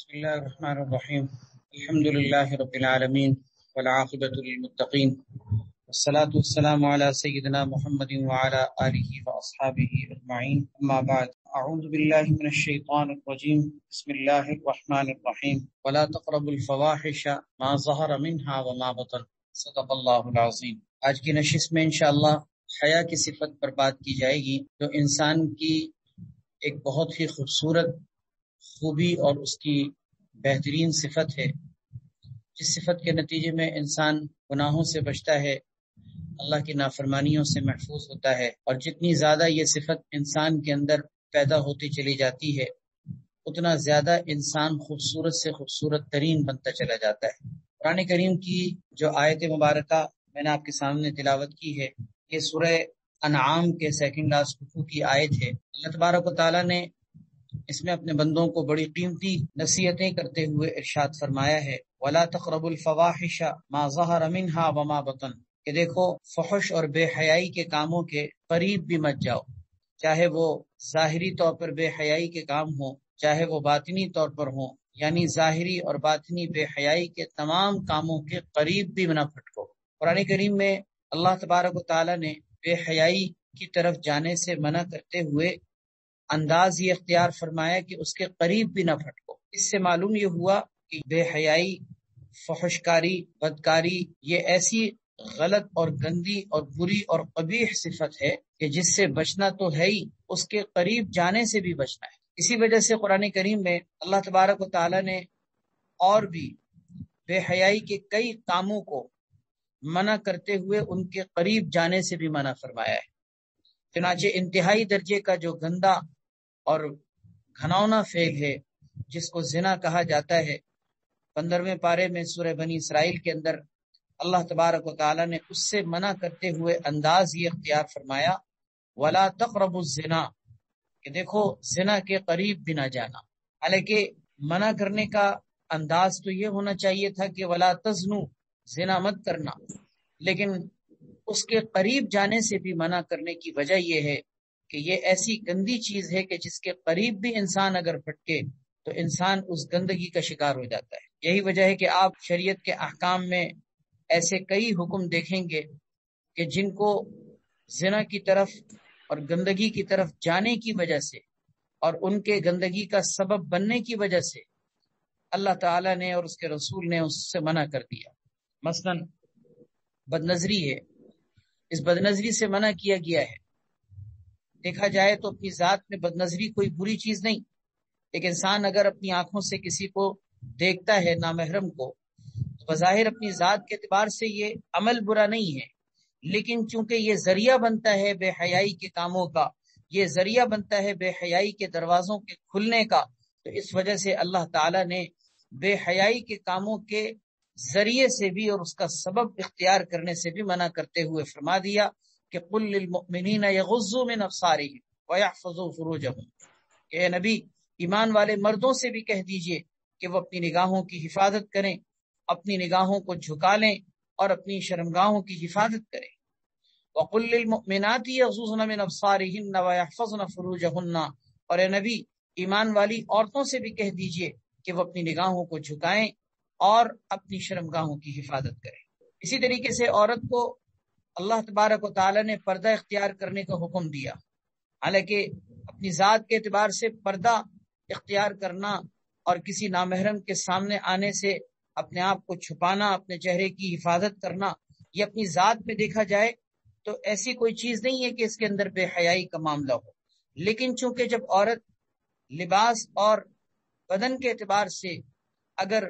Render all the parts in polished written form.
بسم الله الرحمن الرحيم. الحمد لله رب العالمين والعاقبة للمتقين والصلاة والسلام على سيدنا محمد وعلى آله وأصحابه أجمعين. أما بعد، أعوذ بالله من الشيطان الرجيم. بسم الله الرحمن الرحيم. ولا تقربوا الفواحش ما ظهر منها وما بطن. صدق الله العظيم. آج کی نشست میں انشاءاللہ حیا کی صفت پر بات کی جائے گی، جو انسان کی ایک بہت ہی خوبصورت خوبی اور اس کی بہترین صفت ہے، جس صفت کے نتیجے میں انسان گناہوں سے بچتا ہے، اللہ کی نافرمانیوں سے محفوظ ہوتا ہے، اور جتنی زیادہ یہ صفت انسان کے اندر پیدا ہوتی چلی جاتی ہے اتنا زیادہ انسان خوبصورت سے خوبصورت ترین بنتا چلا جاتا ہے۔ قرآن کریم کی جو آیت مبارکہ میں نے آپ کے سامنے تلاوت کی ہے، یہ سورہ انعام کے سیکنڈ لاسٹ رکوع کی آیت ہے۔ اللہ تبارک و تعالیٰ نے اس میں اپنے بندوں کو بڑی قیمتی نصیحتیں کرتے ہوئے ارشاد فرمایا ہے، وَلَا تَقْرَبُوا الْفَوَاحِشَ مَا ظَهَرَ مِنْهَا وَمَا بَطَنَ، کہ دیکھو فحش اور بے حیائی کے کاموں کے قریب بھی مت جاؤ، چاہے وہ ظاہری طور پر بے حیائی کے کام ہوں، چاہے وہ باطنی طور پر ہوں، یعنی ظاہری اور باطنی بے حیائی کے تمام کاموں کے قریب بھی نہ پھٹکو۔ قرآن کریم میں اللہ تبارک و تعالیٰ نے بے حیائی کی طرف جانے سے منع کرتے ہوئے انداز یہ اختیار فرمایا کہ اس کے قریب بھی نہ پھٹکو۔ اس سے معلوم یہ ہوا کہ بے حیائی، فحشکاری، بدکاری یہ ایسی غلط اور گندی اور بری اور قبیح صفت ہے کہ جس سے بچنا تو ہے ہی، اس کے قریب جانے سے بھی بچنا ہے۔ اسی وجہ سے قرآن کریم میں اللہ تبارک و تعالیٰ نے اور بھی بے حیائی کے کئی کاموں کو منع کرتے ہوئے ان کے قریب جانے سے بھی منع فرمایا ہے۔ چنانچہ انتہائی درجے کا جو گندا اور گھناؤنا فعل ہے جس کو زنا کہا جاتا ہے، 15ویں پارے میں سورہ بنی اسرائیل کے اندر اللہ تبارک و تعالیٰ نے اس سے منع کرتے ہوئے انداز یہ اختیار فرمایا، وَلَا تَقْرَبُوا الزِّنَا، کہ دیکھو زنا کے قریب بھی نہ جانا۔ حالانکہ منع کرنے کا انداز تو یہ ہونا چاہیے تھا کہ وَلَا تَزْنُوا، زنا مت کرنا، لیکن اس کے قریب جانے سے بھی منع کرنے کی وجہ یہ ہے کہ یہ ایسی گندی چیز ہے کہ جس کے قریب بھی انسان اگر پھٹکے تو انسان اس گندگی کا شکار ہو جاتا ہے۔ یہی وجہ ہے کہ آپ شریعت کے احکام میں ایسے کئی حکم دیکھیں گے کہ جن کو زنا کی طرف اور گندگی کی طرف جانے کی وجہ سے اور ان کے گندگی کا سبب بننے کی وجہ سے اللہ تعالیٰ نے اور اس کے رسول نے اس سے منع کر دیا۔ مثلا بدنظری ہے، اس بدنظری سے منع کیا گیا ہے۔ دیکھا جائے تو اپنی ذات میں بدنظری کوئی بری چیز نہیں، ایک انسان اگر اپنی آنکھوں سے کسی کو دیکھتا ہے نامحرم کو تو بظاہر اپنی ذات کے اعتبار سے یہ عمل برا نہیں ہے، لیکن چونکہ یہ ذریعہ بنتا ہے بے حیائی کے کاموں کا، یہ ذریعہ بنتا ہے بے حیائی کے دروازوں کے کھلنے کا، تو اس وجہ سے اللہ تعالیٰ نے بے حیائی کے کاموں کے ذریعے سے بھی اور اس کا سبب اختیار کرنے سے بھی منع کرتے ہوئے فرما دیا کہ قُلْ لِلْمُؤْمِنِينَ يَغُضُّوا مِنْ أَبْصَارِهِمْ وَيَحْفَظُوا فُرُوجَهُمْ، کہ اے نبی ایمان والے مردوں سے بھی کہہ دیجئے کہ وہ اپنی نگاہوں کی حفاظت کریں، اپنی نگاہوں کو جھکا لیں اور اپنی شرمگاہوں کی حفاظت کریں۔ وَقُلْ لِلْمُؤْمِنَاتِ يَغْضُضْنَ مِنْ أَبْصَارِهِنَّ وَيَحْفَظْنَ فُرُوجَهُنَّ، اور اے نبی ایمان والی عورتوں سے بھی کہہ دیجئے کہ وہ اپنی نگاہوں کو جھکائیں اور اپنی شرمگاہوں کی حفاظت کریں۔ اسی طریقے سے عورت کو اللہ تبارک و تعالیٰ نے پردہ اختیار کرنے کا حکم دیا، حالانکہ اپنی ذات کے اعتبار سے پردہ اختیار کرنا اور کسی نامحرم کے سامنے آنے سے اپنے آپ کو چھپانا، اپنے چہرے کی حفاظت کرنا، یہ اپنی ذات میں دیکھا جائے تو ایسی کوئی چیز نہیں ہے کہ اس کے اندر بے حیائی کا معاملہ ہو، لیکن چونکہ جب عورت لباس اور بدن کے اعتبار سے اگر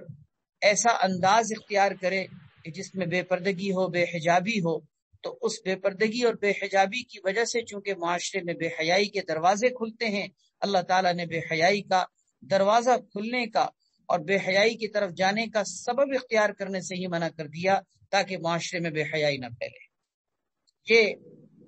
ایسا انداز اختیار کرے کہ جس میں بے پردگی ہو، بے حجابی ہو، تو اس بے پردگی اور بے حجابی کی وجہ سے چونکہ معاشرے میں بے حیائی کے دروازے کھلتے ہیں، اللہ تعالیٰ نے بے حیائی کا دروازہ کھلنے کا اور بے حیائی کی طرف جانے کا سبب اختیار کرنے سے ہی منع کر دیا تاکہ معاشرے میں بے حیائی نہ پھیلے۔ یہ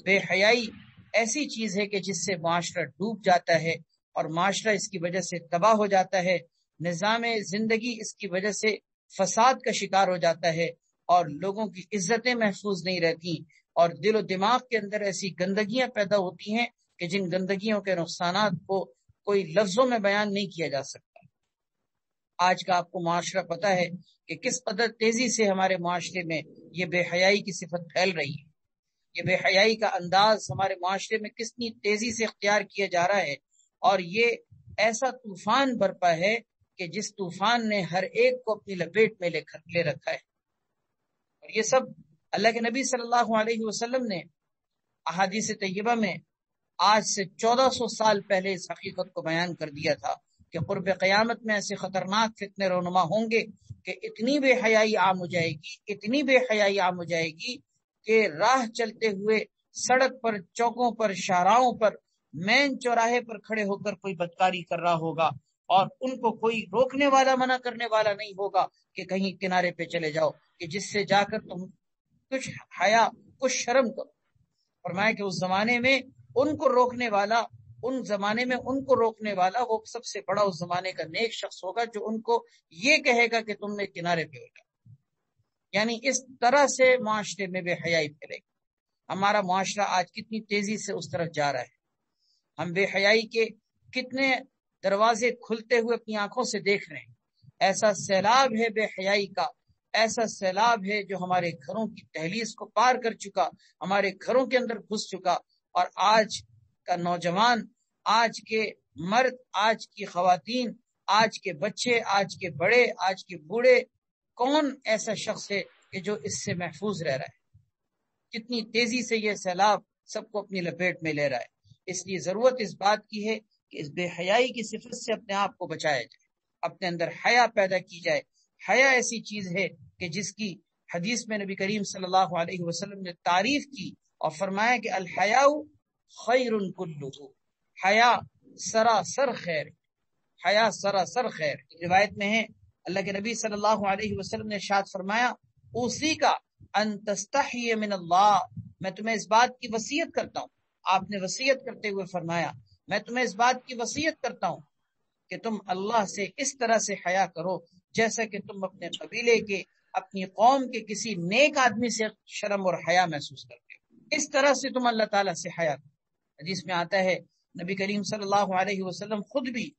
بے حیائی ایسی چیز ہے کہ جس سے معاشرہ ڈوب جاتا ہے اور معاشرہ اس کی وجہ سے تباہ ہو جاتا ہے، نظام زندگی اس کی وجہ سے فساد کا شکار ہو جاتا ہے اور لوگوں کی عزتیں محفوظ نہیں رہتی اور دل و دماغ کے اندر ایسی گندگیاں پیدا ہوتی ہیں کہ جن گندگیوں کے نقصانات کو کوئی لفظوں میں بیان نہیں کیا جا سکتا۔ آج کا آپ کو معاشرہ پتہ ہے کہ کس قدر تیزی سے ہمارے معاشرے میں یہ بے حیائی کی صفت پھیل رہی ہے. یہ بے حیائی کا انداز ہمارے معاشرے میں کتنی تیزی سے اختیار کیا جا رہا ہے، اور یہ ایسا طوفان برپا ہے کہ جس طوفان نے ہر ایک کو اپنی لپیٹ میں لے رکھا ہے. اور یہ سب اللہ کے نبی صلی اللہ علیہ وسلم نے احادیث طیبہ میں آج سے 1400 سال پہلے اس حقیقت کو بیان کر دیا تھا کہ قرب قیامت میں ایسے خطرناک فتنے رونما ہوں گے کہ اتنی بے حیائی عام ہو جائے گی، اتنی بے حیائی عام ہو جائے گی کہ راہ چلتے ہوئے سڑک پر، چوکوں پر، شاہراہوں پر، مین چوراہے پر کھڑے ہو کر کوئی بدکاری کر رہا ہوگا اور ان کو کوئی روکنے والا، منع کرنے والا نہیں ہوگا کہ کہیں کنارے پہ چلے جاؤ، کہ جس سے جا کر تم کچھ حیا، کچھ شرم کرو. فرمایا کہ اس زمانے میں ان کو روکنے والا، وہ سب سے بڑا اس زمانے کا نیک شخص ہوگا جو ان کو یہ کہے گا کہ تم نے کنارے پہ ہو جاؤ. یعنی اس طرح سے معاشرے میں بے حیائی پھیلے گی. ہمارا معاشرہ آج کتنی تیزی سے اس طرف جا رہا ہے. ہم بے حیائی کے کتنے دروازے کھلتے ہوئے اپنی آنکھوں سے دیکھ رہے ہیں. ایسا سیلاب ہے بے حیائی کا، ایسا سیلاب ہے جو ہمارے گھروں کی دہلیز کو پار کر چکا، ہمارے گھروں کے اندر گھس چکا. اور آج کا نوجوان، آج کے مرد، آج کی خواتین، آج کے بچے، آج کے بڑے، آج کے بوڑھے، کون ایسا شخص ہے کہ جو اس سے محفوظ رہ رہا ہے؟ کتنی تیزی سے یہ سیلاب سب کو اپنی لپیٹ میں لے رہا ہے. اس لیے ضرورت اس بات کی ہے کہ اس بے حیائی کی صفت سے اپنے آپ کو بچایا جائے، اپنے اندر حیا پیدا کی جائے. حیا ایسی چیز ہے کہ جس کی حدیث میں نبی کریم صلی اللہ علیہ وسلم نے تعریف کی اور فرمایا کہ الحیاء خیر کلہ، حیا سراسر خیر، حیا سراسر خیر. روایت میں ہے اللہ کے نبی صلی اللہ علیہ وسلم نے ارشاد فرمایا اوصی کا ان تستحی من اللہ، میں تمہیں اس بات کی وصیت کرتا ہوں. آپ نے وصیت کرتے ہوئے فرمایا میں تمہیں اس بات کی وصیت کرتا ہوں کہ تم اللہ سے اس طرح سے حیا کرو جیسا کہ تم اپنے قبیلے کے، اپنی قوم کے کسی نیک آدمی سے شرم اور حیا محسوس کرتے ہو. اس طرح سے تم اللہ تعالیٰ سے حیا کرو. حدیث میں آتا ہے نبی کریم صلی اللہ علیہ وسلم خود بھی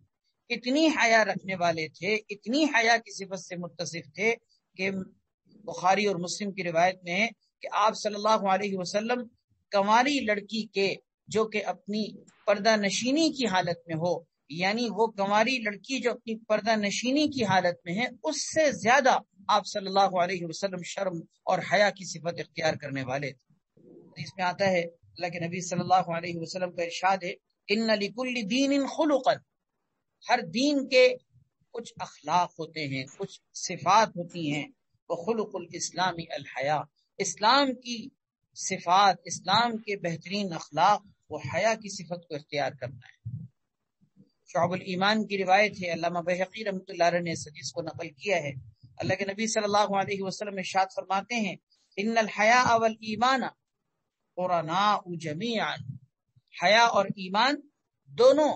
اتنی حیا رکھنے والے تھے، اتنی حیا کی صفت سے متصف تھے کہ بخاری اور مسلم کی روایت میں ہے کہ آپ صلی اللہ علیہ وسلم کنواری لڑکی کے جو کہ اپنی پردہ نشینی کی حالت میں ہو، یعنی وہ کنواری لڑکی جو اپنی پردہ نشینی کی حالت میں ہے، اس سے زیادہ آپ صلی اللہ علیہ وسلم شرم اور حیا کی صفت اختیار کرنے والے تھے. اس میں آتا ہے اللہ کے نبی صلی اللہ علیہ وسلم کا ارشاد ہے ان لکل دین خلقا، ہر دین کے کچھ اخلاق ہوتے ہیں، کچھ صفات ہوتی ہیں. وخلق الاسلام الحیا، اسلام کی صفات، اسلام کے بہترین اخلاق وہ حیا کی صفت کو اختیار کرنا ہے. شعب الایمان کی روایت ہے، علامہ بہقی رحمۃ اللہ علیہ نے اس حدیث کو نقل کیا ہے. اللہ کے نبی صلی اللہ علیہ وسلم ارشاد فرماتے ہیں ان الحیاء والایمان قرناء جمیعا، حیا اور ایمان دونوں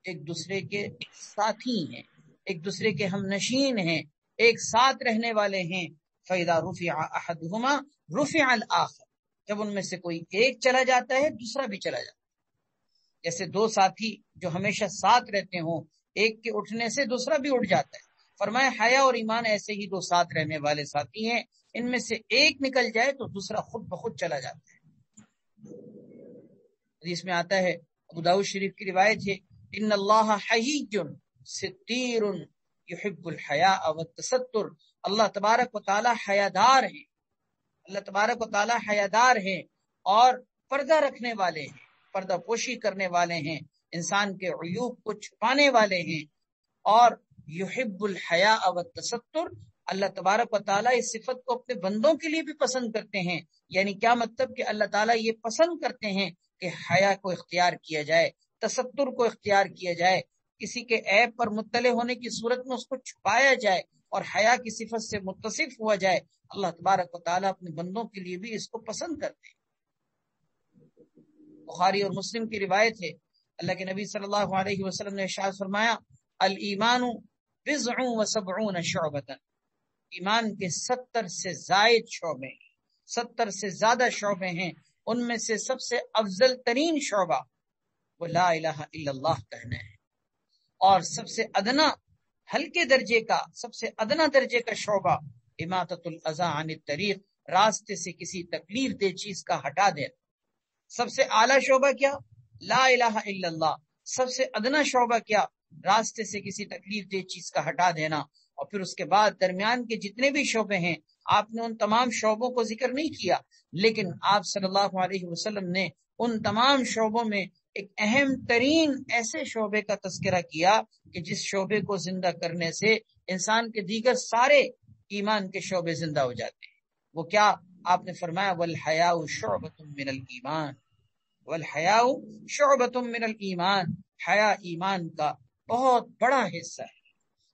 ایک دوسرے کے ساتھی ہیں، ایک دوسرے کے ہم نشین ہیں، ایک ساتھ رہنے والے ہیں. فَإِذَا رُفِعَ أَحَدُهُمَا رُفِعَ الْآخَرُ، جب ان میں سے کوئی ایک چلا جاتا ہے دوسرا بھی چلا جاتا ہے. جیسے دو ساتھی جو ہمیشہ ساتھ رہتے ہوں، ایک کے اٹھنے سے دوسرا بھی اٹھ جاتا ہے. فرمایا حیا اور ایمان ایسے ہی دو ساتھ رہنے والے ساتھی ہیں، ان میں سے ایک نکل جائے تو دوسرا خود بخود چلا جاتا ہے. حدیث میں آتا ہے، ابو داؤد شریف کی روایت ہے ان اللہ حیی ستیر یحب الحیاء والتستر، اللہ تبارک و تعالی حیادار ہیں، اللہ تبارک و تعالی حیادار ہیں اور پردہ رکھنے والے ہیں، پردہ پوشی کرنے والے ہیں، انسان کے عیوب کو چھپانے والے ہیں. اور یحب الحیاء والتستر، اللہ تبارک و تعالیٰ اس صفت کو اپنے بندوں کے لیے بھی پسند کرتے ہیں. یعنی کیا مطلب کہ اللہ تعالیٰ یہ پسند کرتے ہیں کہ حیا کو اختیار کیا جائے، تستر کو اختیار کیا جائے، کسی کے عیب پر مطلع ہونے کی صورت میں اس کو چھپایا جائے اور حیا کی صفت سے متصف ہوا جائے. اللہ تبارک و تعالیٰ اپنے بندوں کے لیے بھی اس کو پسند کرتے ہیں. بخاری اور مسلم کی روایت ہے، اللہ کے نبی صلی اللہ علیہ وسلم نے ارشاد فرمایا الایمان بضع و70 شعبۃ، ایمان کے 70 سے زائد شعبے ہیں، 70 سے زیادہ شعبے ہیں. ان میں سے سب سے افضل ترین شعبہ وہ لا الہ الا اللہ کہنا ہے، اور سب سے ادنا ہلکے درجے کا، سب سے ادنا درجے کا شعبہ اماطۃ الاذی عن الطریق، راستے سے کسی تکلیف دہ چیز کا ہٹا دینا۔ سب سے اعلیٰ شعبہ کیا؟ لا الہ الا اللہ۔ سب سے ادنا شعبہ کیا؟ راستے سے کسی تکلیف دہ چیز کا ہٹا دینا۔ اور پھر اس کے بعد درمیان کے جتنے بھی شعبے ہیں، آپ نے ان تمام شعبوں کو ذکر نہیں کیا، لیکن آپ صلی اللہ علیہ وسلم نے ان تمام شعبوں میں ایک اہم ترین ایسے شعبے کا تذکرہ کیا کہ جس شعبے کو زندہ کرنے سے انسان کے دیگر سارے ایمان کے شعبے زندہ ہو جاتے ہیں۔ وہ کیا؟ آپ نے فرمایا والحیاء شعبۃ من الایمان، والحیاء شعبۃ من الایمان، حیا ایمان کا بہت بڑا حصہ ہے۔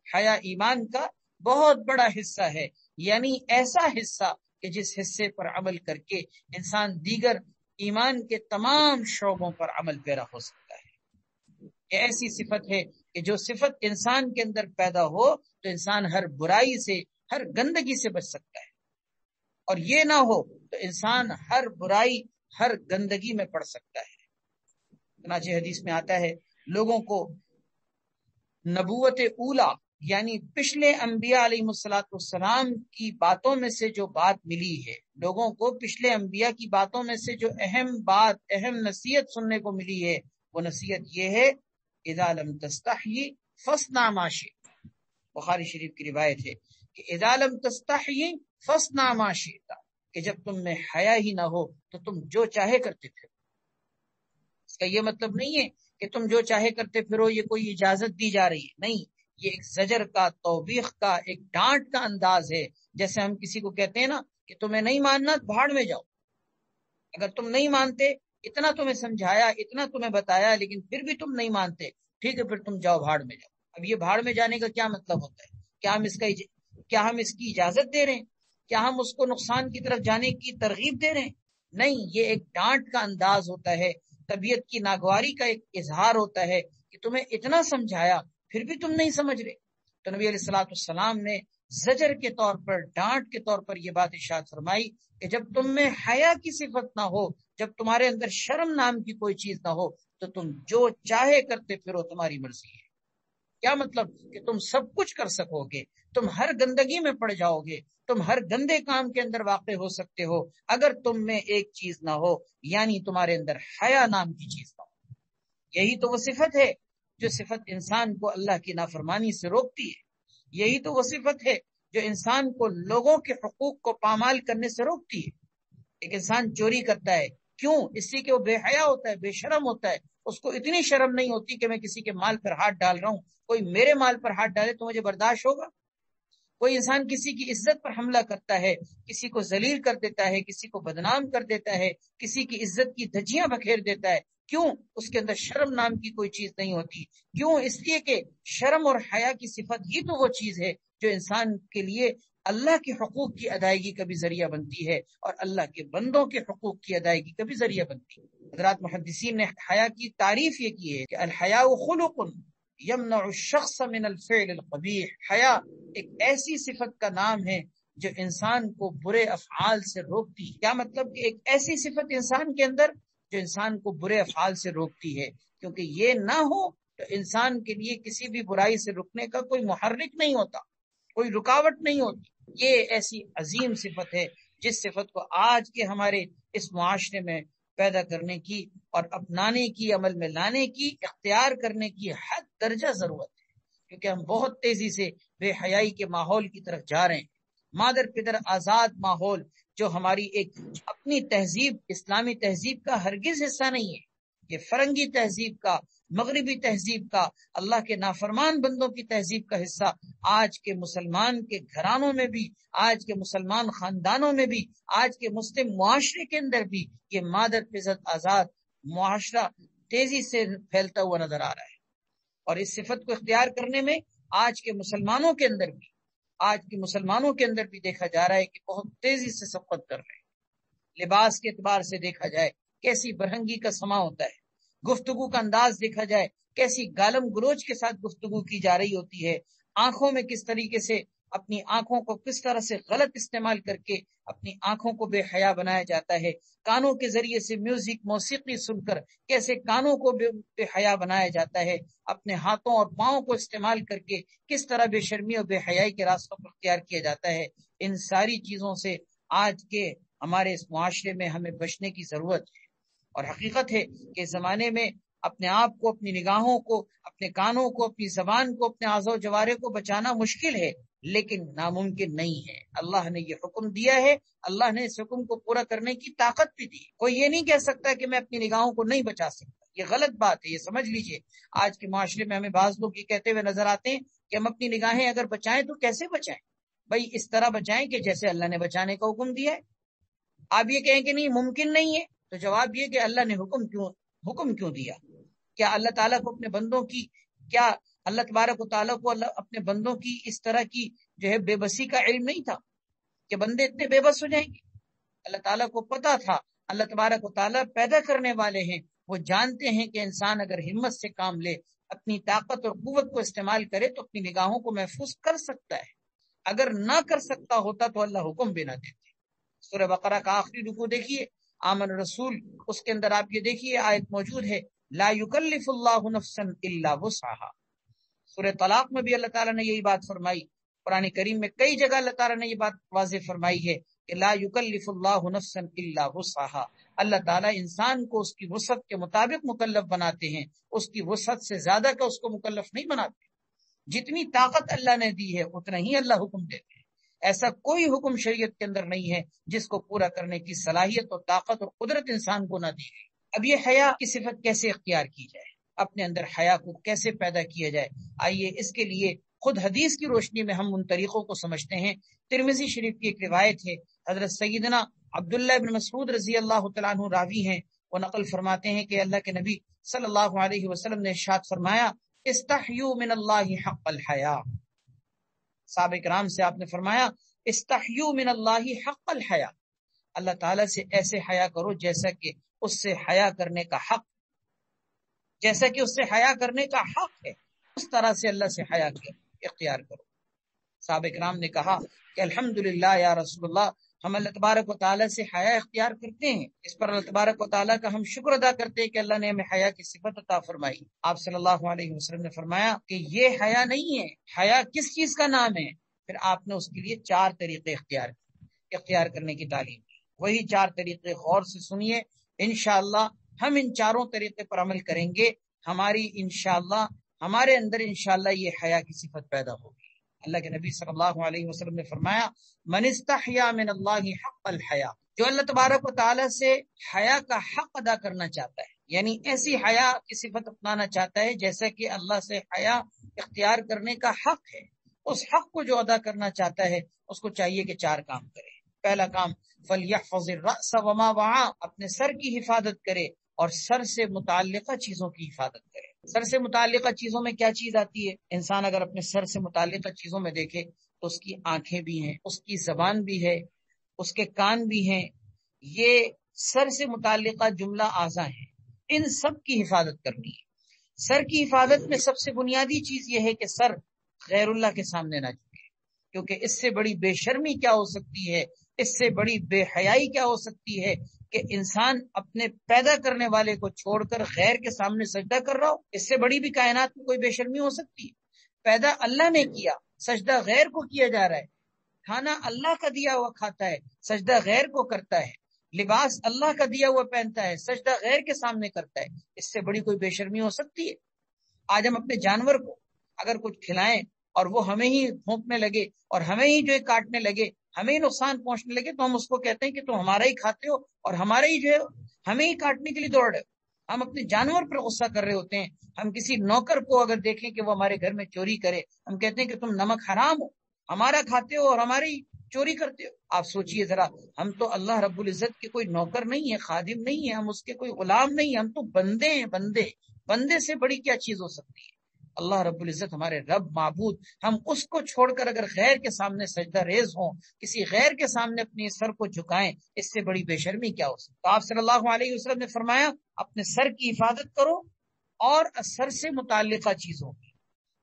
حیا ایمان کا بہت بڑا حصہ ہے، یعنی ایسا حصہ کہ جس حصے پر عمل کر کے انسان دیگر ایمان کے تمام شعبوں پر عمل پیرا ہو سکتا ہے۔ یہ ایسی صفت ہے کہ جو صفت انسان کے اندر پیدا ہو تو انسان ہر برائی سے، ہر گندگی سے بچ سکتا ہے، اور یہ نہ ہو تو انسان ہر برائی، ہر گندگی میں پڑ سکتا ہے۔ چنانچہ حدیث میں آتا ہے لوگوں کو نبوت اولا یعنی پچھلے انبیاء علیہ السلام کی باتوں میں سے جو بات ملی ہے، لوگوں کو پچھلے انبیاء کی باتوں میں سے جو اہم بات، اہم نصیحت سننے کو ملی ہے، وہ نصیحت یہ ہے اذا لم تستحی فاصنع ما شئت۔ بخاری شریف کی روایت ہے کہ اذا لم تستحی فاصنع ما شئت، کہ جب تم میں حیا ہی نہ ہو تو تم جو چاہے کرتے پھرو۔ اس کا یہ مطلب نہیں ہے کہ تم جو چاہے کرتے پھرو یہ کوئی اجازت دی جا رہی ہے، نہیں، یہ ایک زجر کا، توبیخ کا، ایک ڈانٹ کا انداز ہے۔ جیسے ہم کسی کو کہتے ہیں نا کہ تمہیں نہیں ماننا بھاڑ میں جاؤ، اگر تم نہیں مانتے، اتنا تمہیں سمجھایا، اتنا تمہیں بتایا، لیکن پھر بھی تم نہیں مانتے، ٹھیک ہے پھر تم جاؤ بھاڑ میں جاؤ۔ اب یہ بھاڑ میں جانے کا کیا مطلب ہوتا ہے؟ کیا ہم اس کی اجازت دے رہے ہیں؟ کیا ہم اس کو نقصان کی طرف جانے کی ترغیب دے رہے ہیں؟ نہیں، یہ ایک ڈانٹ کا انداز ہوتا ہے، طبیعت کی ناگواری کا ایک اظہار ہوتا ہے کہ تمہیں اتنا سمجھایا پھر بھی تم نہیں سمجھ رہے۔ تو نبی علیہ الصلوۃ والسلام نے زجر کے طور پر، ڈانٹ کے طور پر یہ بات ارشاد فرمائی کہ جب تم میں حیا کی صفت نہ ہو، جب تمہارے اندر شرم نام کی کوئی چیز نہ ہو، تو تم جو چاہے کرتے پھرو، تمہاری مرضی ہے۔ کیا مطلب؟ کہ تم سب کچھ کر سکو گے، تم ہر گندگی میں پڑ جاؤ گے، تم ہر گندے کام کے اندر واقع ہو سکتے ہو، اگر تم میں ایک چیز نہ ہو، یعنی تمہارے اندر حیا نام کی چیز نہ ہو۔ یہی تو وہ صفت ہے جو صفت انسان کو اللہ کی نافرمانی سے روکتی ہے۔ یہی تو وہ صفت ہے جو انسان کو لوگوں کے حقوق کو پامال کرنے سے روکتی ہے۔ ایک انسان چوری کرتا ہے، کیوں؟ اس لیے کہ وہ بے حیا ہوتا ہے، بے شرم ہوتا ہے، اس کو اتنی شرم نہیں ہوتی کہ میں کسی کے مال پر ہاتھ ڈال رہا ہوں، کوئی میرے مال پر ہاتھ ڈالے تو مجھے برداشت ہوگا؟ کوئی انسان کسی کی عزت پر حملہ کرتا ہے، کسی کو ذلیل کر دیتا ہے، کسی کو بدنام کر دیتا ہے، کسی کی عزت کی دھجیاں بکھیر دیتا ہے، کیوں؟ اس کے اندر شرم نام کی کوئی چیز نہیں ہوتی۔ کیوں؟ اس لیے کہ شرم اور حیا کی صفت ہی تو وہ چیز ہے جو انسان کے لیے اللہ کے حقوق کی ادائیگی کا بھی ذریعہ بنتی ہے اور اللہ کے بندوں کے حقوق کی ادائیگی کا بھی ذریعہ بنتی ہے۔ حضرات محدثین نے حیا کی تعریف یہ کی ہے کہ الحیاء خلق یمنع الشخص من الفعل القبیح۔ حیا ایک ایسی صفت کا نام ہے جو انسان کو برے افعال سے روکتی ہے۔ کیا مطلب؟ کہ ایک ایسی صفت انسان کے اندر جو انسان کو برے افعال سے روکتی ہے، کیونکہ یہ نہ ہو تو انسان کے لیے کسی بھی برائی سے رکنے کا کوئی محرک نہیں ہوتا، کوئی رکاوٹ نہیں ہوتی۔ یہ ایسی عظیم صفت ہے جس صفت کو آج کے ہمارے اس معاشرے میں پیدا کرنے کی اور اپنانے کی، عمل میں لانے کی، اختیار کرنے کی حد درجہ ضرورت ہے، کیونکہ ہم بہت تیزی سے بے حیائی کے ماحول کی طرف جا رہے ہیں۔ مادر پدر آزاد ماحول جو ہماری ایک اپنی تہذیب، اسلامی تہذیب کا ہرگز حصہ نہیں ہے، یہ فرنگی تہذیب کا، مغربی تہذیب کا، اللہ کے نافرمان بندوں کی تہذیب کا حصہ آج کے مسلمان کے گھرانوں میں بھی، آج کے مسلمان خاندانوں میں بھی، آج کے مسلم معاشرے کے اندر بھی یہ مادر پدر آزاد معاشرہ تیزی سے پھیلتا ہوا نظر آ رہا ہے۔ اور اس صفت کو اختیار کرنے میں آج کے مسلمانوں کے اندر بھی دیکھا جا رہا ہے کہ بہت تیزی سے سبقت کر رہے ہیں۔ لباس کے اعتبار سے دیکھا جائے کیسی برہنگی کا سما ہوتا ہے، گفتگو کا انداز دیکھا جائے کیسی گالم گلوچ کے ساتھ گفتگو کی جا رہی ہوتی ہے، آنکھوں میں کس طریقے سے اپنی آنکھوں کو کس طرح سے غلط استعمال کر کے اپنی آنکھوں کو بے حیا بنایا جاتا ہے، کانوں کے ذریعے سے میوزک موسیقی سن کر کیسے کانوں کو بے حیا بنایا جاتا ہے، اپنے ہاتھوں اور پاؤں کو استعمال کر کے کس طرح بے شرمی اور بے حیائی کے راستوں کو اختیار کیا جاتا ہے، ان ساری چیزوں سے آج کے ہمارے اس معاشرے میں ہمیں بچنے کی ضرورت ہے۔ اور حقیقت ہے کہ اس زمانے میں اپنے آپ کو، اپنی نگاہوں کو، اپنے کانوں کو، اپنی زبان کو، اپنے اعضاء و جوارے کو بچانا مشکل ہے، لیکن ناممکن نہیں ہے۔ اللہ نے یہ حکم دیا ہے، اللہ نے اس حکم کو پورا کرنے کی طاقت بھی دی۔ کوئی یہ نہیں کہہ سکتا کہ میں اپنی نگاہوں کو نہیں بچا سکتا، یہ غلط بات ہے، یہ سمجھ لیجئے۔ آج کے معاشرے میں ہمیں بعض لوگ یہ کہتے ہوئے نظر آتے ہیں کہ ہم اپنی نگاہیں اگر بچائیں تو کیسے بچائیں؟ بھائی اس طرح بچائیں کہ جیسے اللہ نے بچانے کا حکم دیا ہے۔ آپ یہ کہیں کہ نہیں ممکن نہیں ہے، تو جواب یہ کہ اللہ نے حکم کیوں دیا؟ کیا اللہ تعالیٰ کو اپنے بندوں کی، کیا اللہ تبارک و تعالیٰ کو اپنے بندوں کی اس طرح کی جو ہے بے بسی کا علم نہیں تھا کہ بندے اتنے بے بس ہو جائیں گے؟ اللہ تعالیٰ کو پتا تھا، اللہ تبارک و تعالیٰ پیدا کرنے والے ہیں، وہ جانتے ہیں کہ انسان اگر ہمت سے کام لے، اپنی طاقت اور قوت کو استعمال کرے تو اپنی نگاہوں کو محفوظ کر سکتا ہے۔ اگر نہ کر سکتا ہوتا تو اللہ حکم بھی نہ دیتے۔ سورہ بقرہ کا آخری رکوع دیکھیے، آمن رسول، اس کے اندر آپ یہ دیکھیے آیت موجود ہے، لا یکلف اللہ نفسا الا وسعها۔ سورہ طلاق میں بھی اللہ تعالیٰ نے یہی بات فرمائی، قرآن کریم میں کئی جگہ اللہ تعالیٰ نے یہ بات واضح فرمائی ہے کہ لا یکلف اللہ نفسا الا وسعها۔ اللہ تعالیٰ انسان کو اس کی وسعت کے مطابق مکلف بناتے ہیں، اس کی وسعت سے زیادہ کا اس کو مکلف نہیں بناتے۔ جتنی طاقت اللہ نے دی ہے اتنا ہی اللہ حکم دیتے ہیں۔ ایسا کوئی حکم شریعت کے اندر نہیں ہے جس کو پورا کرنے کی صلاحیت اور طاقت اور قدرت انسان کو نہ دی گئی۔ اب یہ حیا کی صفت کیسے اختیار کی جائے، اپنے اندر حیا کو کیسے پیدا کیا جائے؟ آئیے اس کے لیے خود حدیث کی روشنی میں ہم ان طریقوں کو سمجھتے ہیں۔ ترمذی شریف کی ایک روایت ہے، حضرت سیدنا عبداللہ بن مسعود رضی اللہ تعالیٰ عنہ راوی ہیں، وہ نقل فرماتے ہیں کہ اللہ کے نبی صلی اللہ علیہ وسلم نے ارشاد فرمایا، استحیوا من اللہ حق الحیا۔ صحابہ کرام سے آپ نے فرمایا، استحیوا من اللہ حق الحیا، اللہ تعالیٰ سے ایسے حیا کرو جیسا کہ اس سے حیا کرنے کا حق، جیسا کہ اس سے حیا کرنے کا حق ہے، اس طرح سے اللہ سے حیا اختیار کرو۔ صحابہ کرام نے کہا کہ الحمدللہ یا رسول اللہ، ہم اللہ تبارک و تعالیٰ سے حیا اختیار کرتے ہیں، اس پر اللہ تبارک و تعالیٰ کا ہم شکر ادا کرتے ہیں کہ اللہ نے ہمیں حیا کی صفت عطا فرمائی۔ آپ صلی اللہ علیہ وسلم نے فرمایا کہ یہ حیا نہیں ہے، حیا کس چیز کا نام ہے؟ پھر آپ نے اس کے لیے 4 طریقے اختیار کرنے کی تعلیم دی۔ وہی 4 طریقے غور سے سنیے، انشاءاللہ ہم ان 4 طریقے پر عمل کریں گے، ہمارے اندر انشاءاللہ یہ حیا کی صفت پیدا ہوگی۔ اللہ کے نبی صلی اللہ علیہ وسلم نے فرمایا، من استحیا من اللہ حق الحیا، جو اللہ تبارک و تعالیٰ سے حیا کا حق ادا کرنا چاہتا ہے، یعنی ایسی حیا کی صفت اپنانا چاہتا ہے جیسا کہ اللہ سے حیا اختیار کرنے کا حق ہے، اس حق کو جو ادا کرنا چاہتا ہے اس کو چاہیے کہ 4 کام کرے۔ پہلا کام، فَلْيَحْفَظِ الرَّأْسَ وَمَا وَعَى، اپنے سر کی حفاظت کرے اور سر سے متعلقہ چیزوں کی حفاظت کرے۔ سر سے متعلقہ چیزوں میں کیا چیز آتی ہے؟ انسان اگر اپنے سر سے متعلقہ چیزوں میں دیکھے تو اس کی آنکھیں بھی ہیں، اس کی زبان بھی ہے، اس کے کان بھی ہیں، یہ سر سے متعلقہ جملہ اعضاء ہیں، ان سب کی حفاظت کرنی ہے۔ سر کی حفاظت میں سب سے بنیادی چیز یہ ہے کہ سر غیر اللہ کے سامنے نہ جھکے، کیونکہ اس سے بڑی بے شرمی کیا ہو سکتی ہے، اس سے بڑی بے حیائی کیا ہو سکتی ہے کہ انسان اپنے پیدا کرنے والے کو چھوڑ کر غیر کے سامنے سجدہ کر رہا ہو۔ اس سے بڑی بھی کائنات میں کوئی بے شرمی ہو سکتی ہے؟ پیدا اللہ نے کیا، سجدہ غیر کو کیا جا رہا ہے، کھانا اللہ کا دیا ہوا کھاتا ہے، سجدہ غیر کو کرتا ہے، لباس اللہ کا دیا ہوا پہنتا ہے، سجدہ غیر کے سامنے کرتا ہے، اس سے بڑی کوئی بے شرمی ہو سکتی ہے؟ آج ہم اپنے جانور کو اگر کچھ کھلائیں اور وہ ہمیں ہی پھونکنے لگے اور ہمیں ہی جو ہے کاٹنے لگے، ہمیں ہی نقصان پہنچنے لگے، تو ہم اس کو کہتے ہیں کہ تم ہمارا ہی کھاتے ہو اور ہمارا ہی جو ہے ہمیں ہی کاٹنے کے لیے دوڑ رہے ہو۔ ہم اپنے جانور پر غصہ کر رہے ہوتے ہیں۔ ہم کسی نوکر کو اگر دیکھیں کہ وہ ہمارے گھر میں چوری کرے، ہم کہتے ہیں کہ تم نمک حرام ہو، ہمارا کھاتے ہو اور ہماری چوری کرتے ہو۔ آپ سوچئے ذرا، ہم تو اللہ رب العزت کے کوئی نوکر نہیں ہے، خادم نہیں ہے، ہم اس کے کوئی غلام نہیں ہیں، ہم تو بندے ہیں۔ بندے سے بڑی کیا چیز ہو سکتی ہے؟ اللہ رب العزت ہمارے رب معبود، ہم اس کو چھوڑ کر اگر غیر کے سامنے سجدہ ریز ہوں، کسی غیر کے سامنے اپنے سر کو جھکائیں، اس سے بڑی بے شرمی کیا ہو سکتی؟ تو آپ صلی اللہ علیہ وسلم نے فرمایا اپنے سر کی حفاظت کرو اور سر سے متعلقہ چیزوں کی۔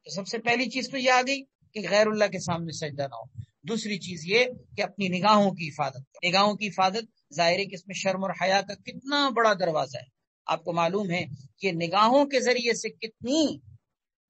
تو سب سے پہلی چیز تو یہ آ گئی کہ غیر اللہ کے سامنے سجدہ نہ ہو. دوسری چیز یہ کہ اپنی نگاہوں کی حفاظت. نگاہوں کی حفاظت ظاہر ہے کہ اس میں شرم اور حیا کا کتنا بڑا دروازہ ہے. آپ کو معلوم ہے کہ نگاہوں کے ذریعے سے کتنی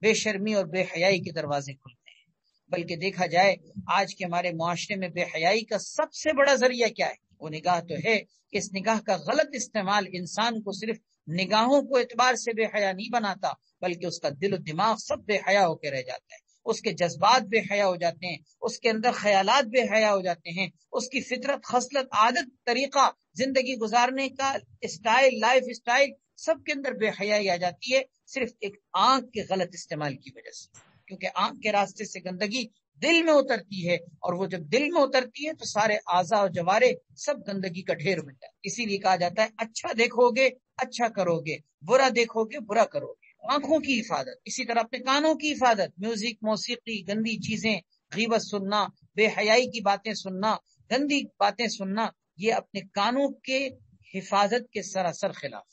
بے شرمی اور بے حیائی کے دروازے کھلتے ہیں. بلکہ دیکھا جائے آج کے ہمارے معاشرے میں بے حیائی کا سب سے بڑا ذریعہ کیا ہے؟ وہ نگاہ تو ہے کہ اس نگاہ کا غلط استعمال انسان کو صرف نگاہوں کو اعتبار سے بے حیا نہیں بناتا، بلکہ اس کا دل و دماغ سب بے حیا ہو کے رہ جاتا ہے. اس کے جذبات بے حیا ہو جاتے ہیں، اس کے اندر خیالات بے حیا ہو جاتے ہیں، اس کی فطرت، خصلت، عادت، طریقہ زندگی گزارنے کا اسٹائل، لائف اسٹائل، سب کے اندر بے حیائی آ جاتی ہے، صرف ایک آنکھ کے غلط استعمال کی وجہ سے. کیونکہ آنکھ کے راستے سے گندگی دل میں اترتی ہے، اور وہ جب دل میں اترتی ہے تو سارے اعضاء اور جوارے سب گندگی کا ڈھیر بن جاتا ہے. اسی لیے کہا جاتا ہے اچھا دیکھو گے اچھا کرو گے، برا دیکھو گے برا کرو گے. آنکھوں کی حفاظت. اسی طرح اپنے کانوں کی حفاظت. میوزک، موسیقی، گندی چیزیں، غیبت سننا، بے حیائی کی باتیں سننا، گندی باتیں سننا، یہ اپنے کانوں کے حفاظت کے سراسر خلاف.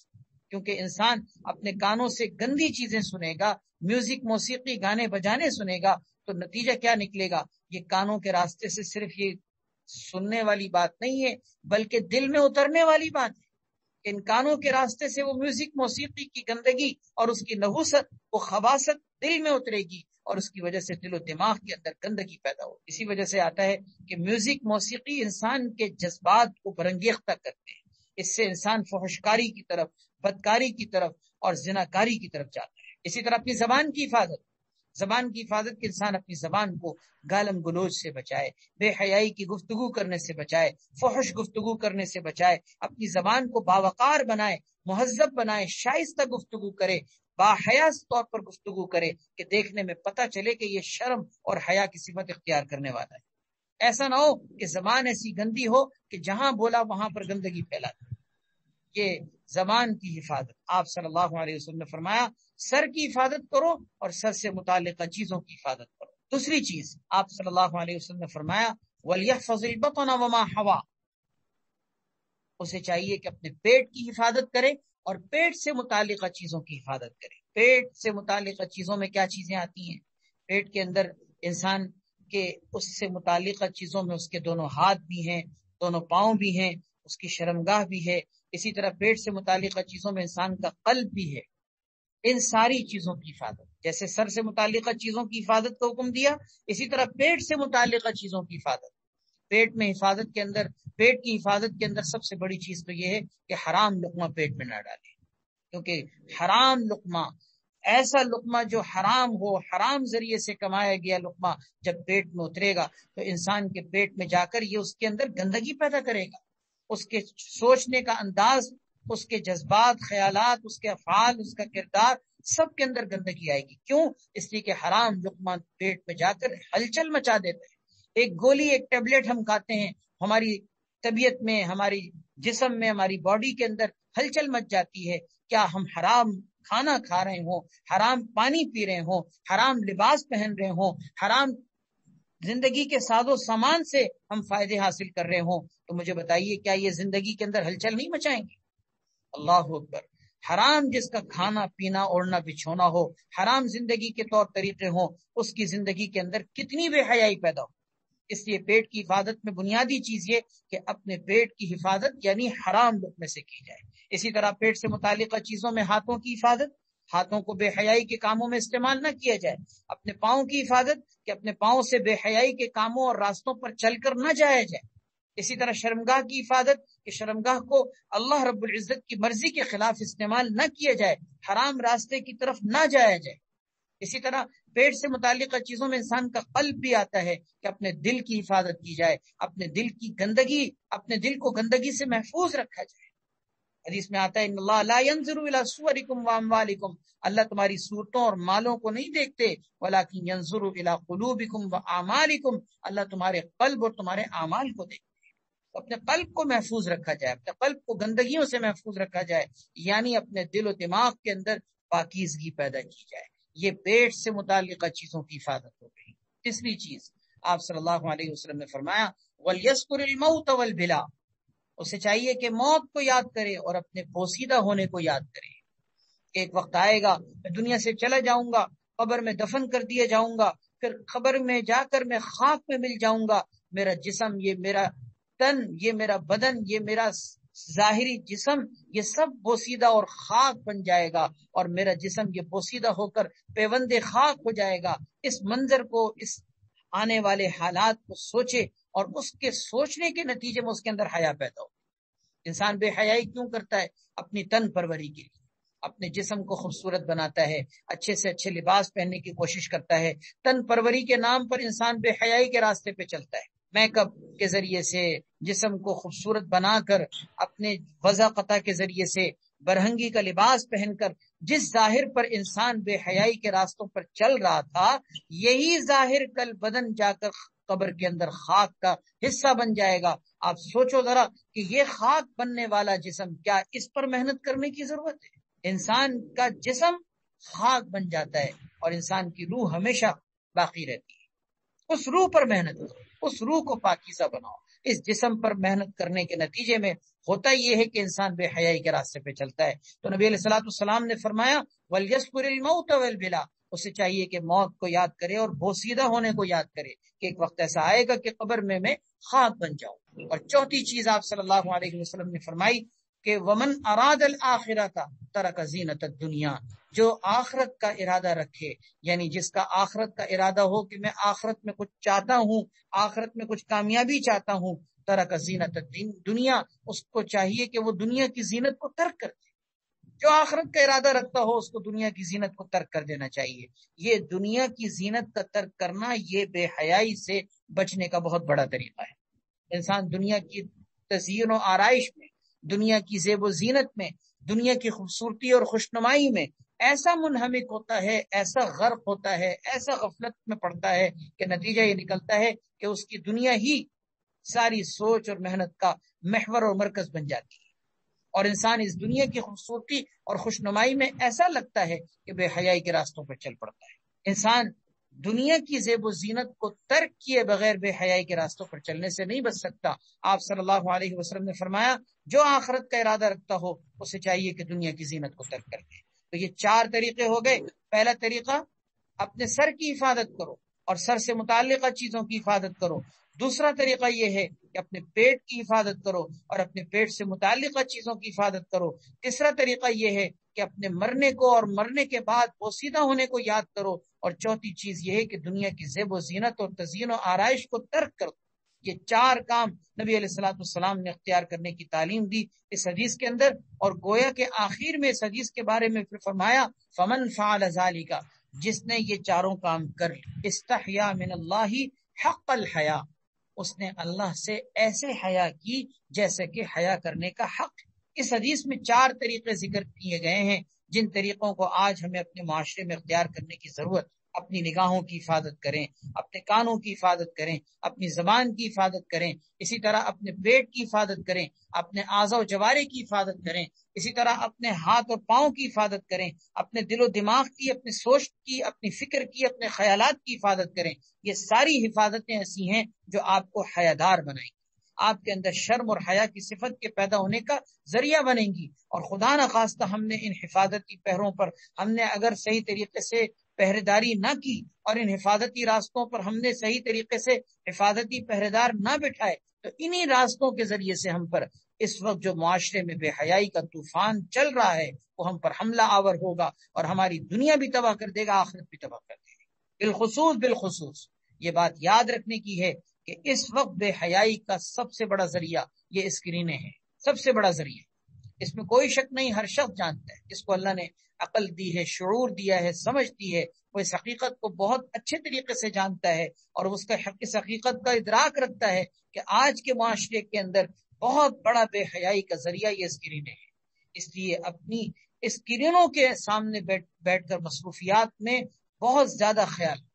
کیونکہ انسان اپنے کانوں سے گندی چیزیں سنے گا، میوزک، موسیقی، گانے بجانے سنے گا، تو نتیجہ کیا نکلے گا؟ یہ کانوں کے راستے سے صرف یہ سننے والی بات نہیں ہے، بلکہ دل میں اترنے والی بات ہے. ان کانوں کے راستے سے وہ میوزک، موسیقی کی گندگی اور اس کی نحوست، وہ خباثت دل میں اترے گی، اور اس کی وجہ سے دل و دماغ کے اندر گندگی پیدا ہو. اسی وجہ سے آتا ہے کہ میوزک، موسیقی انسان کے جذبات کو برانگیختہ کرتے ہیں. اس سے انسان فحشکاری کی طرف، بدکاری کی طرف اور زناکاری کی طرف جاتا ہے. اسی طرح اپنی زبان کی حفاظت. زبان کی حفاظت کے انسان اپنی زبان کو گالم گلوچ سے بچائے، بے حیائی کی گفتگو کرنے سے بچائے، فحش گفتگو کرنے سے بچائے، اپنی زبان کو باوقار بنائے، مہذب بنائے، شائستہ گفتگو کرے، باحیاء طور پر گفتگو کرے کہ دیکھنے میں پتہ چلے کہ یہ شرم اور حیا کی صفت اختیار کرنے والا ہے. ایسا نہ ہو کہ زبان ایسی گندی ہو کہ جہاں بولا وہاں پر گندگی پھیلا دے. یہ زبان کی حفاظت. آپ صلی اللہ علیہ وسلم نے فرمایا سر کی حفاظت کرو اور سر سے متعلقہ چیزوں کی حفاظت کرو. دوسری چیز آپ صلی اللہ علیہ وسلم نے فرمایا وَلْيَحْفَظِ الْبَطْنَ وَمَا حَوَى. اسے چاہیے کہ اپنے پیٹ کی حفاظت کرے اور پیٹ سے متعلقہ چیزوں کی حفاظت کرے. پیٹ سے متعلقہ چیزوں میں کیا چیزیں آتی ہیں؟ پیٹ کے اندر انسان کے اس سے متعلقہ چیزوں میں اس کے دونوں ہاتھ بھی ہیں، دونوں پاؤں بھی ہیں، اس کی شرمگاہ بھی ہے. اسی طرح پیٹ سے متعلقہ چیزوں میں انسان کا قلب بھی ہے. ان ساری چیزوں کی حفاظت، جیسے سر سے متعلقہ چیزوں کی حفاظت کا حکم دیا، اسی طرح پیٹ سے متعلقہ چیزوں کی حفاظت. پیٹ میں حفاظت کے اندر، پیٹ کی حفاظت کے اندر سب سے بڑی چیز تو یہ ہے کہ حرام لقمہ پیٹ میں نہ ڈالے. کیونکہ حرام لقمہ، ایسا لقمہ جو حرام ہو، حرام ذریعے سے کمایا گیا لقمہ جب پیٹ میں اترے گا تو انسان کے پیٹ میں جا کر یہ اس کے اندر گندگی پیدا کرے گا. اس کے سوچنے کا انداز، اس کے جذبات، خیالات، اس کے افعال، اس کا کردار، سب کے اندر گندگی آئے گی. کیوں؟ اس لیے کہ حرام لقمہ پیٹ میں جا کر ہلچل مچا دیتا ہے. ایک گولی، ایک ٹیبلٹ ہم کھاتے ہیں، ہماری طبیعت میں، ہماری جسم میں، ہماری باڈی کے اندر ہلچل مچ جاتی ہے. کیا ہم حرام کھانا کھا رہے ہوں، حرام پانی پی رہے ہوں، حرام لباس پہن رہے ہوں، حرام زندگی کے ساز و سامان سے ہم فائدے حاصل کر رہے ہوں، تو مجھے بتائیے کیا یہ زندگی کے اندر ہلچل نہیں مچائیں گے؟ اللہ اکبر. حرام جس کا کھانا پینا، اوڑھنا بچھونا ہو، حرام زندگی کے طور طریقے ہوں، اس کی زندگی کے اندر کتنی بے حیائی پیدا ہو. اس لیے پیٹ کی حفاظت میں بنیادی چیز یہ کہ اپنے پیٹ کی حفاظت یعنی حرام لقمے سے کی جائے. اسی طرح پیٹ سے متعلقہ چیزوں میں ہاتھوں کی حفاظت، ہاتھوں کو بے حیائی کے کاموں میں استعمال نہ کیا جائے. اپنے پاؤں کی حفاظت کہ اپنے پاؤں سے بے حیائی کے کاموں اور راستوں پر چل کر نہ جایا جائے. اسی طرح شرمگاہ کی حفاظت کہ شرمگاہ کو اللہ رب العزت کی مرضی کے خلاف استعمال نہ کیا جائے، حرام راستے کی طرف نہ جایا جائے. اسی طرح پیٹ سے متعلقہ چیزوں میں انسان کا قلب بھی آتا ہے کہ اپنے دل کی حفاظت کی جائے، اپنے دل کی گندگی، اپنے دل کو گندگی سے محفوظ رکھا جائے. حدیث میں آتا ہے ان اللہ لا ينظر الى صورکم واموالکم، اللہ تمہاری صورتوں اور مالوں کو نہیں دیکھتے، ولکن ينظر الى قلوبکم واعمالکم، اللہ تمہارے قلب اور تمہارے اعمال کو دیکھتے. اپنے قلب کو محفوظ رکھا جائے، اپنے قلب کو گندگیوں سے محفوظ رکھا جائے، یعنی اپنے دل و دماغ کے اندر پاکیزگی پیدا کی جائے. یہ پیٹ سے متعلقہ چیزوں کی حفاظت ہو گئی. تیسری چیز آپ صلی اللہ علیہ وسلم نے فرمایا وَلْيَذْكُرِ الْمَوْتَ وَالْبِلَا، اسے چاہیے کہ موت کو یاد کرے اور اپنے پوسیدہ ہونے کو یاد کرے. ایک وقت آئے گا میں دنیا سے چلا جاؤں گا، قبر میں دفن کر دیا جاؤں گا، پھر قبر میں جا کر میں خاک میں مل جاؤں گا، میرا جسم، یہ میرا تن، یہ میرا بدن، یہ میرا ظاہری جسم، یہ سب بوسیدہ اور خاک بن جائے گا، اور میرا جسم یہ بوسیدہ ہو کر پیوند خاک ہو جائے گا۔ اس منظر کو، اس آنے والے حالات کو سوچے، اور اس کے سوچنے کے نتیجے میں اس کے اندر حیا پیدا ہو۔ انسان بے حیائی کیوں کرتا ہے؟ اپنی تن پروری کے لیے، اپنے جسم کو خوبصورت بناتا ہے، اچھے سے اچھے لباس پہننے کی کوشش کرتا ہے۔ تن پروری کے نام پر انسان بے حیائی کے راستے پہ چلتا ہے، میک اپ کے ذریعے سے جسم کو خوبصورت بنا کر، اپنے وضع قطع کے ذریعے سے، برہنگی کا لباس پہن کر جس ظاہر پر انسان بے حیائی کے راستوں پر چل رہا تھا، یہی ظاہر کل بدن جا کر قبر کے اندر خاک کا حصہ بن جائے گا۔ آپ سوچو ذرا کہ یہ خاک بننے والا جسم، کیا اس پر محنت کرنے کی ضرورت ہے؟ انسان کا جسم خاک بن جاتا ہے اور انسان کی روح ہمیشہ باقی رہتی ہے۔ اس روح پر محنت کرو، اس روح کو پاکیزہ بناؤ۔ اس جسم پر محنت کرنے کے نتیجے میں ہوتا یہ ہے کہ انسان بے حیائی کے راستے پہ چلتا ہے۔ تو نبی علیہ الصلوۃ والسلام نے فرمایا وَلْيَذْكُرِ الْمَوْتَ وَالْبِلَا، اسے چاہیے کہ موت کو یاد کرے اور بوسیدہ ہونے کو یاد کرے کہ ایک وقت ایسا آئے گا کہ قبر میں خاک بن جاؤں۔ اور چوتھی چیز آپ صلی اللہ علیہ وسلم نے فرمائی کہ ومن اراد الآخرۃ ترک زینت الدنیا، جو آخرت کا ارادہ رکھے، یعنی جس کا آخرت کا ارادہ ہو کہ میں آخرت میں کچھ چاہتا ہوں، آخرت میں کچھ کامیابی چاہتا ہوں، ترک زینت الدنیا، اس کو چاہیے کہ وہ دنیا کی زینت کو ترک کر دے۔ جو آخرت کا ارادہ رکھتا ہو اس کو دنیا کی زینت کو ترک کر دینا چاہیے۔ یہ دنیا کی زینت کا ترک کرنا، یہ بے حیائی سے بچنے کا بہت بڑا طریقہ ہے۔ انسان دنیا کی تزئین و آرائش میں، دنیا کی زیب و زینت میں، دنیا کی خوبصورتی اور خوشنمائی میں ایسا منہمک ہوتا ہے، ایسا غرق ہوتا ہے، ایسا غفلت میں پڑتا ہے کہ نتیجہ یہ نکلتا ہے کہ اس کی دنیا ہی ساری سوچ اور محنت کا محور اور مرکز بن جاتی ہے، اور انسان اس دنیا کی خوبصورتی اور خوشنمائی میں ایسا لگتا ہے کہ بے حیائی کے راستوں پر چل پڑتا ہے۔ انسان دنیا کی زیب و زینت کو ترک کیے بغیر بے حیائی کے راستوں پر چلنے سے نہیں بچ سکتا۔ آپ صلی اللہ علیہ وسلم نے فرمایا جو آخرت کا ارادہ رکھتا ہو اسے چاہیے کہ دنیا کی زینت کو ترک کر دے۔ تو یہ 4 طریقے ہو گئے۔ پہلا طریقہ، اپنے سر کی حفاظت کرو اور سر سے متعلقہ چیزوں کی حفاظت کرو۔ دوسرا طریقہ یہ ہے کہ اپنے پیٹ کی حفاظت کرو اور اپنے پیٹ سے متعلقہ چیزوں کی حفاظت کرو۔ تیسرا طریقہ یہ ہے کہ اپنے مرنے کو اور مرنے کے بعد بوسیدہ ہونے کو یاد کرو، اور چوتھی چیز یہ ہے کہ دنیا کی زیب و زینت اور تزئین و آرائش کو ترک کرو۔ یہ 4 کام نبی علیہ الصلوۃ والسلام نے اختیار کرنے کی تعلیم دی اس حدیث کے اندر، اور گویا کہ آخر میں اس حدیث کے بارے میں پھر فرمایا فمن فعل ذلک، جس نے یہ 4 کام کر استحیا من اللہ حق الحیا، اس نے اللہ سے ایسے حیا کی جیسے کہ حیا کرنے کا حق۔ اس حدیث میں 4 طریقے ذکر کیے گئے ہیں جن طریقوں کو آج ہمیں اپنے معاشرے میں اختیار کرنے کی ضرورت۔ اپنی نگاہوں کی حفاظت کریں، اپنے کانوں کی حفاظت کریں، اپنی زبان کی حفاظت کریں، اسی طرح اپنے پیٹ کی حفاظت کریں، اپنے اعضاء و جوارح کی حفاظت کریں، اسی طرح اپنے ہاتھ اور پاؤں کی حفاظت کریں، اپنے دل و دماغ کی، اپنی سوچ کی، اپنی فکر کی، اپنے خیالات کی حفاظت کریں۔ یہ ساری حفاظتیں ایسی ہیں جو آپ کو حیادار بنائیں گی، آپ کے اندر شرم اور حیا کی صفت کے پیدا ہونے کا ذریعہ بنیں گی۔ اور خدا نخواستہ ہم نے ان حفاظتی پہروں پر ہم نے اگر صحیح طریقے سے پہرے داری نہ کی، اور ان حفاظتی راستوں پر ہم نے صحیح طریقے سے حفاظتی پہرے دار نہ بٹھائے، تو انہی راستوں کے ذریعے سے ہم پر اس وقت جو معاشرے میں بے حیائی کا طوفان چل رہا ہے وہ ہم پر حملہ آور ہوگا، اور ہماری دنیا بھی تباہ کر دے گا، آخرت بھی تباہ کر دے گا۔ بالخصوص یہ بات یاد رکھنے کی ہے کہ اس وقت بے حیائی کا سب سے بڑا ذریعہ یہ اسکرینیں ہیں، سب سے بڑا ذریعہ، اس میں کوئی شک نہیں۔ ہر شخص جانتا ہے، جس کو اللہ نے عقل دی ہے، شعور دیا ہے، سمجھ دی ہے، وہ اس حقیقت کو بہت اچھے طریقے سے جانتا ہے، اور اس حقیقت کا ادراک رکھتا ہے کہ آج کے معاشرے کے اندر بہت بڑا بے حیائی کا ذریعہ یہ اسکرینیں ہیں۔ اس لیے اپنی اسکرینوں کے سامنے بیٹھ کر مصروفیات میں بہت زیادہ خیال رکھیں،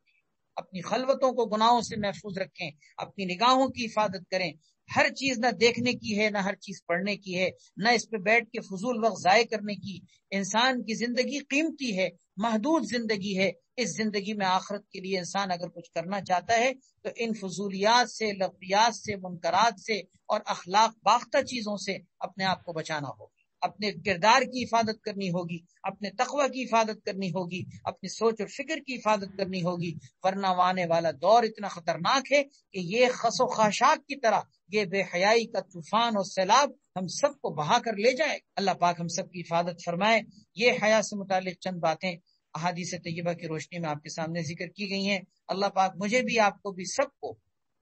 اپنی خلوتوں کو گناہوں سے محفوظ رکھیں، اپنی نگاہوں کی حفاظت کریں۔ ہر چیز نہ دیکھنے کی ہے، نہ ہر چیز پڑھنے کی ہے، نہ اس پہ بیٹھ کے فضول وقت ضائع کرنے کی۔ انسان کی زندگی قیمتی ہے، محدود زندگی ہے، اس زندگی میں آخرت کے لیے انسان اگر کچھ کرنا چاہتا ہے تو ان فضولیات سے، لغویات سے، منکرات سے اور اخلاق باختہ چیزوں سے اپنے آپ کو بچانا ہوگا۔ اپنے کردار کی حفاظت کرنی ہوگی، اپنے تقوی کی حفاظت کرنی ہوگی، اپنی سوچ اور فکر کی حفاظت کرنی ہوگی، ورنہ آنے والا دور اتنا خطرناک ہے کہ یہ خس و خاشاک کی طرح یہ بے حیائی کا طوفان اور سیلاب ہم سب کو بہا کر لے جائے۔ اللہ پاک ہم سب کی حفاظت فرمائے۔ یہ حیا سے متعلق چند باتیں احادیث طیبہ کی روشنی میں آپ کے سامنے ذکر کی گئی ہیں۔ اللہ پاک مجھے بھی، آپ کو بھی، سب کو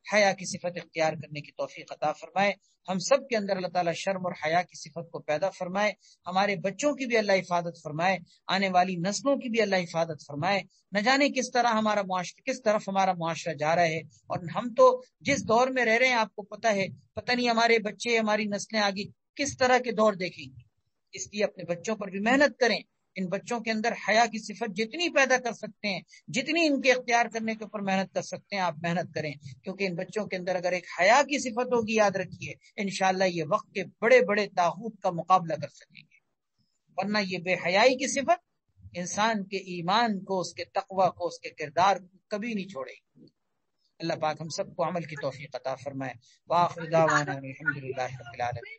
حیا کی صفت اختیار کرنے کی توفیق عطا فرمائے۔ ہم سب کے اندر اللہ تعالیٰ شرم اور حیا کی صفت کو پیدا فرمائے۔ ہمارے بچوں کی بھی اللہ حفاظت فرمائے، آنے والی نسلوں کی بھی اللہ حفاظت فرمائے۔ نہ جانے کس طرح ہمارا معاشرہ، کس طرف ہمارا معاشرہ جا رہا ہے، اور ہم تو جس دور میں رہ رہے ہیں آپ کو پتہ ہے، پتہ نہیں ہمارے بچے، ہماری نسلیں آگے کس طرح کے دور دیکھیں گی۔ اس لیے اپنے بچوں پر بھی محنت کریں، ان بچوں کے اندر حیا کی صفت جتنی پیدا کر سکتے ہیں، جتنی ان کے اختیار کرنے کے اوپر محنت کر سکتے ہیں آپ محنت کریں، کیونکہ ان بچوں کے اندر اگر ایک حیا کی صفت ہوگی، یاد رکھیے انشاءاللہ یہ وقت کے بڑے بڑے طاغوت کا مقابلہ کر سکیں گے۔ ورنہ یہ بے حیائی کی صفت انسان کے ایمان کو، اس کے تقوی کو، اس کے کردار کو کبھی نہیں چھوڑے گی۔ اللہ پاک ہم سب کو عمل کی توفیق عطا فرمائے۔ وآخر دعوانا الحمدللہ رب العالمین۔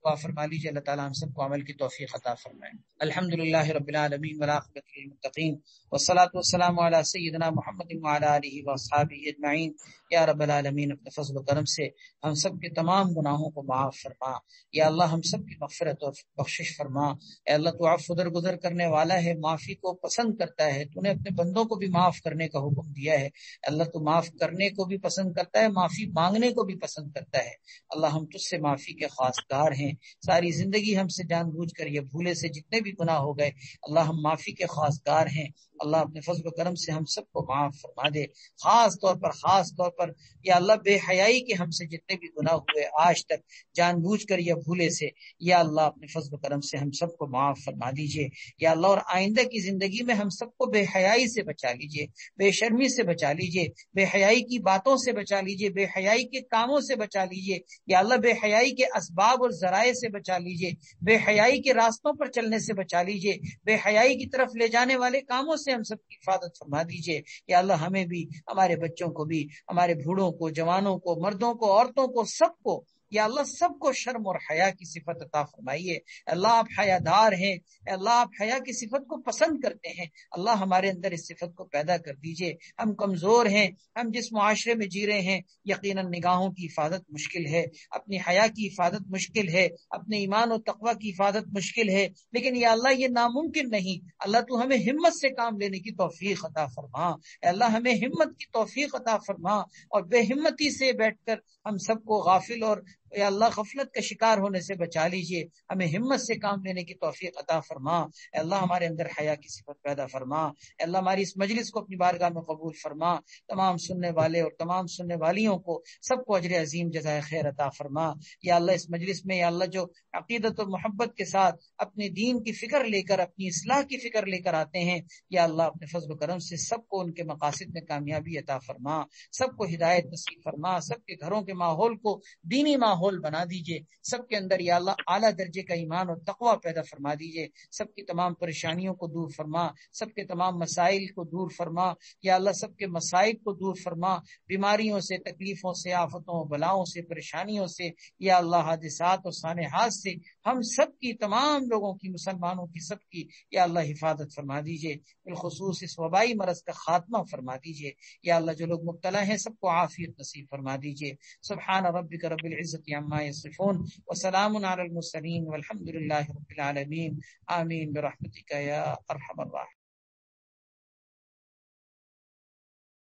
دعا فرما لیجیے اللہ تعالیٰ ہم سب کو عمل کی توفیق عطا فرمائے۔ الحمدللہ رب العالمین والعاقبۃ للمتقین والصلاۃ والسلام علی سیدنا محمد وعلی آلہ واصحابہ اجمعین۔ یا رب العالمین اپنے فضل و کرم سے ہم سب کے تمام گناہوں کو معاف فرما۔ یا اللہ ہم سب کی مغفرت اور بخشش فرما۔ اے اللہ تو عفو درگزر کرنے والا ہے، معافی کو پسند کرتا ہے، تو نے اپنے بندوں کو بھی معاف کرنے کا حکم دیا ہے۔ اللہ تو معاف کرنے کو بھی پسند کرتا ہے، معافی مانگنے کو بھی پسند کرتا ہے۔ اللہ ہم تجھ سے معافی کے خواستگار ہیں، ساری زندگی ہم سے جان بوجھ کر یہ بھولے سے جتنے بھی گناہ ہو گئے، اللہ ہم معافی کے خواستگار ہیں۔ اللہ اپنے فضل و کرم سے ہم سب کو معاف فرما دے۔ خاص طور پر یا اللہ بے حیائی کے ہم سے جتنے بھی گناہ ہوئے آج تک جان بوجھ کر یا بھولے سے، یا اللہ اپنے فضل و کرم سے ہم سب کو معاف فرما دیجئے۔ یا اللہ اور آئندہ کی زندگی میں ہم سب کو بے حیائی سے بچا لیجئے، بے شرمی سے بچا لیجئے، بے حیائی کی باتوں سے بچا لیجئے، بے حیائی کے کاموں سے بچا لیجئے۔ یا اللہ بے حیائی کے اسباب اور ذرائع سے بچا لیجئے، بے حیائی کے راستوں پر چلنے سے بچا لیجئے، بے حیائی کی طرف لے جانے والے کاموں سے ہم سب کی حفاظت فرما دیجئے۔ یا اللہ ہمیں بھی، ہمارے بچوں کو بھی، ہمارے بوڑھوں کو، جوانوں کو، مردوں کو، عورتوں کو، سب کو، یا اللہ سب کو شرم اور حیا کی صفت عطا فرمائیے۔ اللہ آپ حیا دار ہیں، اللہ آپ حیا کی صفت کو پسند کرتے ہیں، اللہ ہمارے اندر اس صفت کو پیدا کر دیجئے۔ ہم کمزور ہیں، ہم جس معاشرے میں جی رہے ہیں یقیناً نگاہوں کی حفاظت مشکل ہے، اپنی حیا کی حفاظت مشکل ہے، اپنے ایمان و تقوی کی حفاظت مشکل ہے، لیکن یا اللہ یہ ناممکن نہیں۔ اللہ تو ہمیں ہمت سے کام لینے کی توفیق عطا فرما، اے اللہ ہمیں ہمت کی توفیق عطا فرما، اور بے ہمتی سے بیٹھ کر ہم سب کو غافل اور یا اللہ غفلت کا شکار ہونے سے بچا لیجئے۔ ہمیں ہمت سے کام لینے کی توفیق عطا فرما، اے اللہ ہمارے اندر حیا کی صفت پیدا فرما۔ اے اللہ ہماری اس مجلس کو اپنی بارگاہ میں قبول فرما، تمام سننے والے اور تمام سننے والیوں کو سب کو اجر عظیم جزائے خیر عطا فرما۔ یا اللہ اس مجلس میں یا اللہ جو عقیدت و محبت کے ساتھ اپنے دین کی فکر لے کر، اپنی اصلاح کی فکر لے کر آتے ہیں، یا اللہ اپنے فضل و کرم سے سب کو ان کے مقاصد میں کامیابی عطا فرما، سب کو ہدایت نصیب فرما، سب کے گھروں کے ماحول کو دینی ماحول بنا دیجئے، سب کے اندر یا اللہ اعلیٰ درجے کا ایمان اور تقوی پیدا فرما دیجئے، سب کی تمام پریشانیوں کو دور فرما، سب کے تمام مسائل کو دور فرما، یا اللہ سب کے مسائل کو دور فرما، بیماریوں سے، تکلیفوں سے، آفتوں، بلاؤں سے، پریشانیوں سے، یا اللہ حادثات اور سانحات سے ہم سب کی، تمام لوگوں کی، مسلمانوں کی سب کی یا اللہ حفاظت فرما دیجئے، بالخصوص اس وبائی مرض کا خاتمہ فرما دیجئے۔ یا اللہ جو لوگ مبتلا ہیں سب کو عافیت نصیب فرما دیجئے۔ سبحان ربک رب العزت عما یصفون وسلام علی المرسلین والحمد للہ رب العالمین، آمین برحمتک یا ارحم الراحمین۔